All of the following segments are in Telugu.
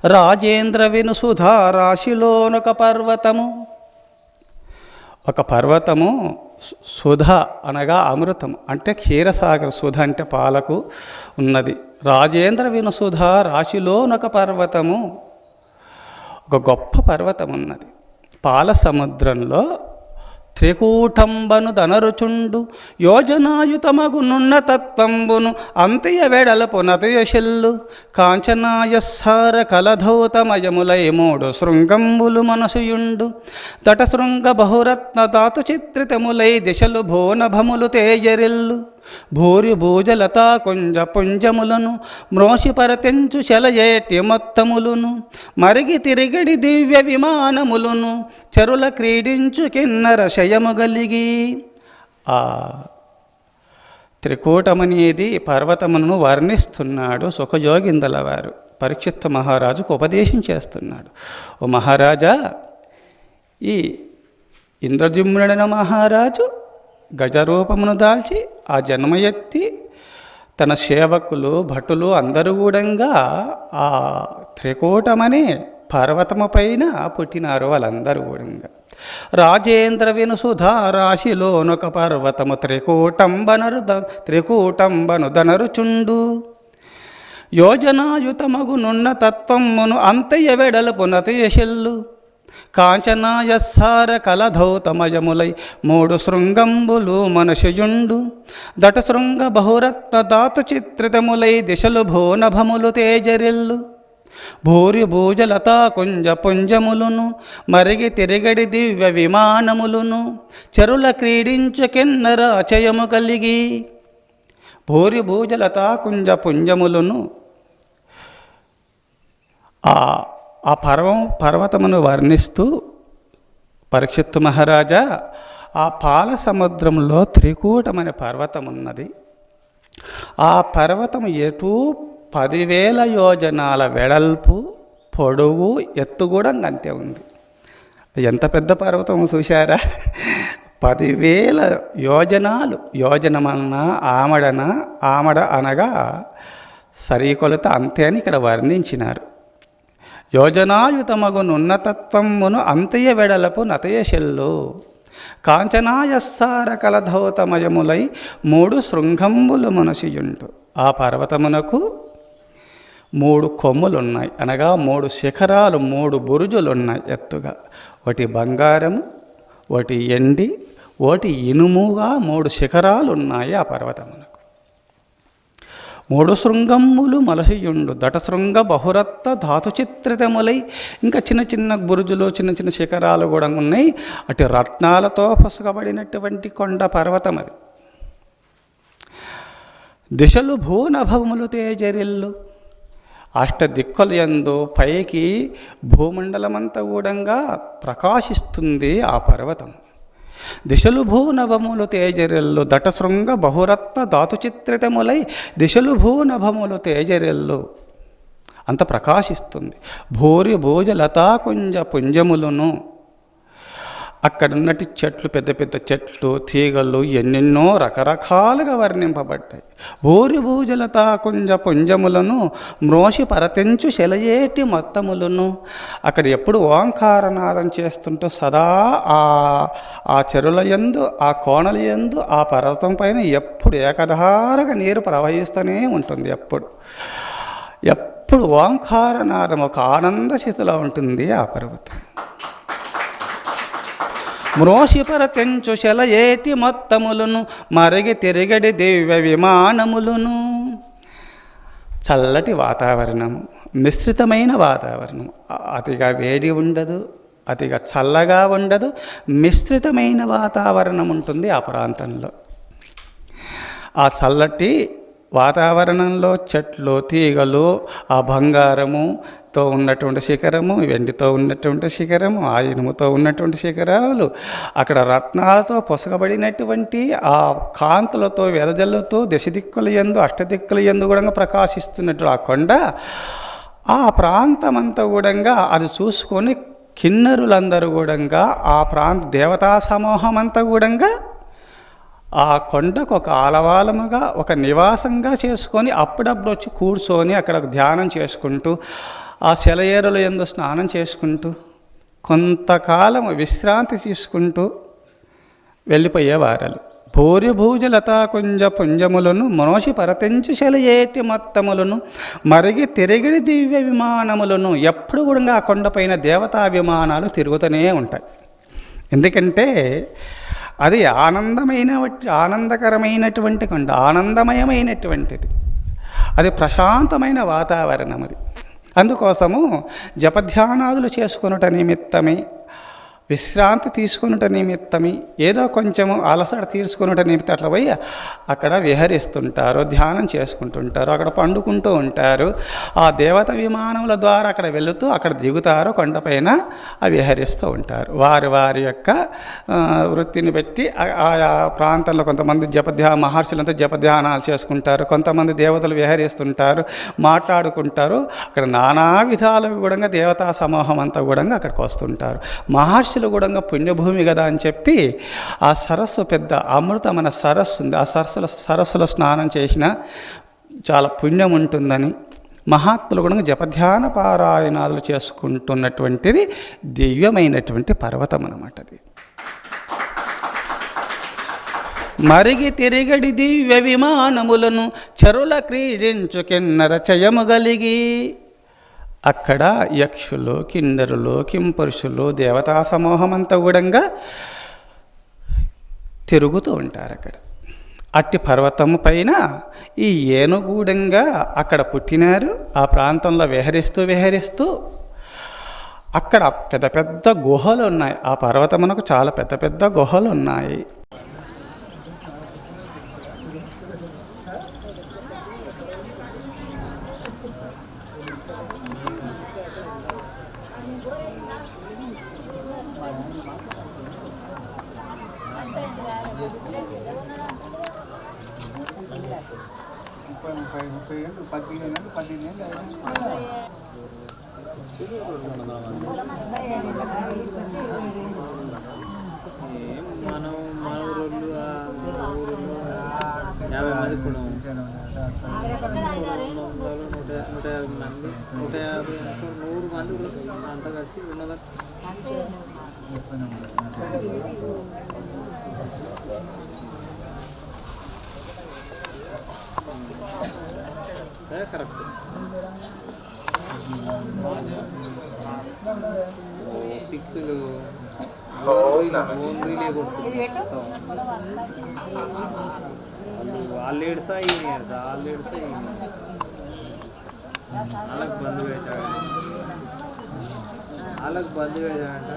రాజేంద్ర వినుసుధా రాశిలోనొక పర్వతము. ఒక పర్వతము సుధ అనగా అమృతం, అంటే క్షీరసాగర. సుధ అంటే పాలకు ఉన్నది. రాజేంద్ర వినుసుధ రాశిలోనొక పర్వతము, ఒక గొప్ప పర్వతం ఉన్నది. పాల సముద్రంలో త్రికూటంబను దనరుచుండు యోజనాయుతమగునున్న తత్వంబును అంతయ వెడలపు నతయశెల్లు కాంచనాయస్సార కలధౌతమయములై మూడు శృంగంబులు మనసుయుండు దట శృంగ బహురత్న ధాతు చిత్రితములై దిశలు భోనభములు తేజరిల్లు భూరి భూజలతా కుంజ పుంజములను మ్రోషి పరతెంచు శలయేటి మొత్తములును మరిగి తిరిగడి దివ్య విమానములును చెరుల క్రీడించు కిన్నర శయము గలిగి. ఆ త్రికూటమనేది పర్వతమును వర్ణిస్తున్నాడు సుఖయోగిందల వారు. పరీక్షిత్ మహారాజుకు ఉపదేశం చేస్తున్నాడు. ఓ మహారాజా, ఈ ఇంద్రజిమ్నుడైన మహారాజు గజరూపమును దాల్చి ఆ జన్మ ఎత్తి తన సేవకులు భటులు అందరూ కూడా ఆ త్రికూటమనే పర్వతము పైన పుట్టినారు. వాళ్ళందరూ కూడా రాజేంద్ర వినుసుధా రాశిలోనొక పర్వతము త్రికూటంబను దనరుచుండు యోజనాయుతమగునున్న తత్వమును అంతయ వెడలపు నతయశెల్లు కాంచనాయస్సార కలధౌతమయములై మూడు శృంగంబులు మనషయుండు దట శృంగ బహురత్న ధాతు చిత్రితములై దిశలు భోనభములు తేజరిల్లు భూరి భూజలతా కుంజ పుంజములును మరిగి తిరిగడి దివ్య విమానములును చెరుల క్రీడించు కిన్నర అచయము కలిగి. భూరి భూజలతా కుంజ పుంజములను ఆ పర్వతమును వర్ణిస్తూ పరీక్షిత్తు మహారాజా, ఆ పాల సముద్రంలో త్రికూటమనే పర్వతం ఉన్నది. ఆ పర్వతం ఎటు 10,000 యోజనాల వెడల్పు, పొడవు, ఎత్తు కూడా అంతే ఉంది. ఎంత పెద్ద పర్వతం చూశారా? 10,000 యోజనాలు. యోజనమన్నా ఆమడ అనగా సరికొలత అంతే అని ఇక్కడ వర్ణించినారు. యోజనాయుతమగునున్నతత్వమును అంతయ వెడలపు నతయశెల్లు కాంచనాయస్సార కలధౌతమయములై మూడు శృంగంబులు మనసియుండు. ఆ పర్వతమునకు 3 కొమ్ములున్నాయి, అనగా 3 శిఖరాలు, 3 బురుజులున్నాయి ఎత్తుగా. ఒకటి బంగారము, ఒకటి ఎండి, ఒకటి ఇనుముగా 3 శిఖరాలు ఉన్నాయి ఆ పర్వతమునకు. 3 శృంగములు మలసియుండు దట శృంగ బహురత్త ధాతు చిత్రితములై. ఇంకా చిన్న చిన్న బురుజులు, చిన్న చిన్న శిఖరాలు కూడా ఉన్నాయి. అటు రత్నాలతో పొసగబడినటువంటి కొండ పర్వతం అది. దిశలు భూనభములు తేజరిల్లు. అష్టదిక్కులయందు పైకి భూమండలమంతా కూడా ప్రకాశిస్తుంది ఆ పర్వతం. దిశలు భూనభములు తేజరిల్లు దట శృంగ బహురత్న ధాతు చిత్రితములై దిశలు భూనభములు తేజరిల్లు అంత ప్రకాశిస్తుంది. భూరి భూజలతా కుంజ పుంజములను. అక్కడున్నటి చెట్లు, పెద్ద పెద్ద చెట్లు, తీగలు ఎన్నెన్నో రకరకాలుగా వర్ణింపబడ్డాయి. భూరి భూజలతా కుంజ పుంజములను మ్రోషి పరతెంచు శలయేటి మొత్తములను. అక్కడ ఎప్పుడు ఓంకారనాదం చేస్తుంటూ సదా ఆ చెరువులయందు, ఆ కోణలయందు, ఆ పర్వతం పైన ఎప్పుడు ఏకధారగా నీరు ప్రవహిస్తూనే ఉంటుంది. ఎప్పుడు ఓంకారనాదం ఒక ఆనంద స్థితిలో ఉంటుంది ఆ పర్వతం. మ్రోషిపర తెంచు శలయేటి మొత్తములను మరిగి తిరిగడి దివ్య విమానములను. చల్లటి వాతావరణము, మిశ్రితమైన వాతావరణం. అతిగా వేడి ఉండదు, అతిగా చల్లగా ఉండదు, మిశ్రితమైన వాతావరణం ఉంటుంది ఆ ప్రాంతంలో. ఆ చల్లటి వాతావరణంలో చెట్లు, తీగలు, ఆ బంగారముతో ఉన్నటువంటి శిఖరము, వెండితో ఉన్నటువంటి శిఖరము, ఆ ఇనుముతో ఉన్నటువంటి శిఖరాలు, అక్కడ రత్నాలతో పొసగబడినటువంటి ఆ కాంతులతో, వెదజల్లుతో దిశదిక్కుల యందు, అష్టదిక్కుల యందు కూడా ప్రకాశిస్తున్నట్టు ఆ కొండ, ఆ ప్రాంతమంతా కూడా అది చూసుకొని కిన్నరులందరూ కూడా, ఆ ప్రాంత దేవతా సమూహం అంతా కూడా ఆ కొండకు ఒక ఆలవాలముగా, ఒక నివాసంగా చేసుకొని అప్పుడప్పుడు వచ్చి కూర్చొని అక్కడ ధ్యానం చేసుకుంటూ ఆ సెలయేరుల యందు స్నానం చేసుకుంటూ కొంతకాలం విశ్రాంతి తీసుకుంటూ వెళ్ళిపోయేవారలు. భూరిభూజలతా కుంజ పుంజములను మోసి పరతెంచు సెలయేటి మొత్తములను మరిగి తిరిగిడి దివ్య విమానములను. ఎప్పుడు కూడా ఆ కొండపైన దేవతా విమానాలు తిరుగుతూనే ఉంటాయి. ఎందుకంటే అది ఆనందకరమైనటువంటి కొండ, ఆనందమయమైనటువంటిది, అది ప్రశాంతమైన వాతావరణం. అది అందుకోసము జపధ్యానాదులు చేసుకొనుట నిమిత్తమై, విశ్రాంతి తీసుకొనుట నిమిత్తమై, ఏదో కొంచెము అలసట తీర్చుకొనుట నిమిత్తం అట్లా పోయి అక్కడ విహరిస్తుంటారు, ధ్యానం చేసుకుంటుంటారు, అక్కడ పండుకుంటూ ఉంటారు. ఆ దేవత విమానముల ద్వారా అక్కడ వెళుతూ అక్కడ దిగుతారు, కొండపైన విహరిస్తూ ఉంటారు. వారి యొక్క వృత్తిని బట్టి ఆయా ప్రాంతంలో కొంతమంది మహర్షులంతా జపధ్యానాలు చేసుకుంటారు, కొంతమంది దేవతలు విహరిస్తుంటారు, మాట్లాడుకుంటారు. అక్కడ నానా విధాలుగా కూడా దేవతా సమూహం అంతా కూడా అక్కడికి వస్తుంటారు. మహర్షులు కూడా పుణ్యభూమి కదా అని చెప్పి ఆ సరస్సు పెద్ద అమృతమైన సరస్సు ఉంది. ఆ సరస్సులో స్నానం చేసిన చాలా పుణ్యం ఉంటుందని మహాత్ములు కూడా జపధ్యాన పారాయణాలు చేసుకుంటున్నటువంటిది దివ్యమైనటువంటి పర్వతం అన్నమాట. అది మరిగి తిరిగడి దివ్య విమానములను చరుల క్రీడించు కిన్నర చయము గలిగి. అక్కడ యక్షులు, కిన్నరులు, కింపురుషులు, దేవతా సమూహమంతా కూడా తిరుగుతూ ఉంటారు అక్కడ. అట్టి పర్వతము పైన ఈ ఏనుగూడంగా అక్కడ పుట్టినారు. ఆ ప్రాంతంలో విహరిస్తూ అక్కడ పెద్ద పెద్ద గుహలు ఉన్నాయి. ఆ పర్వతమునకు చాలా పెద్ద పెద్ద గుహలు ఉన్నాయి. మనం మన ఊరు 50 మంది ఇప్పుడు 150 మంది 150 100 మంది అంతా కలిసి 200 కరెక్ట్. పిక్స్లు వాళ్ళు ఏడుతా ఈయన ఏడుతా, వాళ్ళు ఏడుతా ఈయన వాళ్ళకి బంధు వేసాడంట, వాళ్ళకి బంధు వేసాడంట.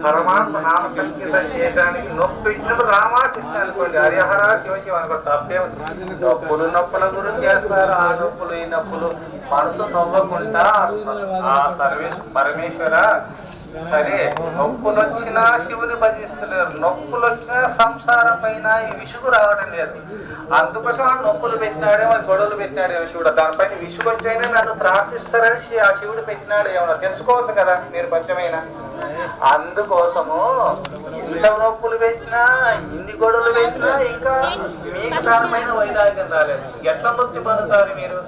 పరమాత్మ నామ సంకీర్తన చేయడానికి నొప్పి ఇచ్చినప్పుడు రామాకృష్ణ అనుకోండి, హరిహర శివశివ అనుకోండి, తప్పే. నొప్పుల గురించి చేస్తారు. ఆ నొప్పులు ఈ నొప్పులు మనసు నవ్వకుండా ఆ పరమేశ్వర సరే నొప్పులు వచ్చినా శివుని భజిస్తలేరు, నొప్పులు వచ్చినా సంసారం పైన ఈ విసుగు రావడం లేదు. అందుకోసం ఆ నొప్పులు పెట్టినాడేమో, గొడవలు పెట్టినాడేమో శివుడు. దానిపైన విసుగు వచ్చైనా నన్ను ప్రార్థిస్తారని ఆ శివుడు పెట్టినాడు ఏమన్నా తెలుసుకోవచ్చు కదా మీరు కొంచెమైనా. అందుకోసము ఇంత నొప్పులు పెట్టినా, ఇన్ని గొడవలు పెట్టినా ఇంకా మీకు దానిపైన వైరాగ్యం రాలేదు. ఎట్లా నొప్పి పొందుతారు మీరు?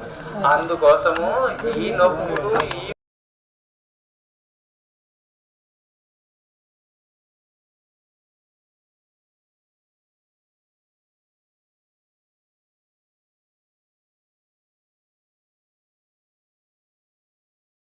అందుకోసము ఈ నొప్పులు ఈ